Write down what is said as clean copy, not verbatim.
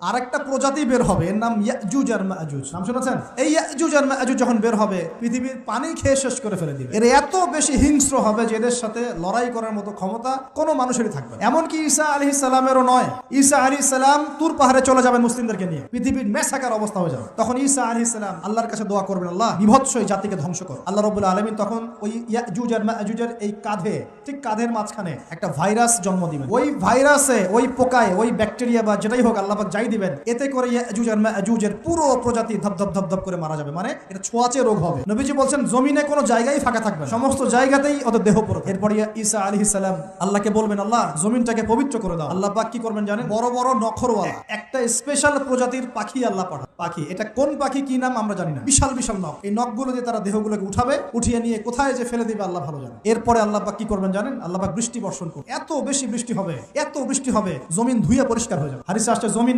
আরেকটা প্রজাতি বের হবে, এর নাম ইয়াজুজ আর মাজুজ। নাম শুনেছেন? এই ইয়াজুজ আর মাজুজ যখন বের হবে, পৃথিবীর পানি খেয়ে শেষ করে ফেলে দিবে। এর এত বেশি হিংস্র হবে যে এদের সাথে লড়াই করার মতো ক্ষমতা কোনো মানুষেরই থাকবে না। এমনকি ঈসা আলাইহিস সালামেরও নয়। ঈসা আলাইহিস সালাম তুর পাহাড়ে চলে যাবেন মুসলিমদেরকে নিয়ে, পৃথিবীর মেসাকার অবস্থা হয়ে যাবে। তখন ঈসা আলাইহিস সালাম আল্লাহর কাছে দোয়া করবেন, আল্লাহ বিভৎস এই জাতিকে ধ্বংস করো। আল্লাহ রাব্বুল আলামিন তখন ওই ইয়াজুজ আর মাজুজের এই কাঁধে, ঠিক কাঁধের মাঝখানে একটা ভাইরাস জন্ম দিবেন। ওই ভাইরাসে, ওই পোকায়, ওই ব্যাকটেরিয়া বা যেটাই হোক আল্লাহ পাক যাই দিবেন, এতে করে ইয়াজুজ আর মাজুজের পুরো প্রজাতি ধপ ধপ ধপ ধপ করে মারা যাবে। মানে এটা ছোঁয়াচে রোগ হবে। নবীজি বলছেন জমিনে কোনো জায়গায় ফাঁকা থাকবে না, সমস্ত জায়গাতেই ওদের দেহ পড়বে। এরপর ঈসা আলাইহিস সালাম আল্লাহকে বলবেন, আল্লাহ জমিনটাকে পবিত্র করে দাও। আল্লাহ পাক কি করবেন জানেন? বড় বড় নখরওয়ালা একটা স্পেশাল প্রজাতির পাখি আল্লাহ পাঠান। পাখি, এটা কোন পাখি কি নাম আমরা জানি না, বিশাল বিশাল নখ। এই নখগুলো দিয়ে তারা দেহগুলোকে উঠাবে, উঠিয়ে নিয়ে কোথায় যে ফেলে দিবে আল্লাহ ভালো জানে। এরপরে আল্লাহ পাক কি করবেন জানেন? আল্লাহ পাক বৃষ্টি বর্ষণ করবে। এত বেশি বৃষ্টি হবে, এত বৃষ্টি হবে, জমিন ধুয়ে পরিষ্কার হয়ে যাবে। হাদিসে আসছে জমিন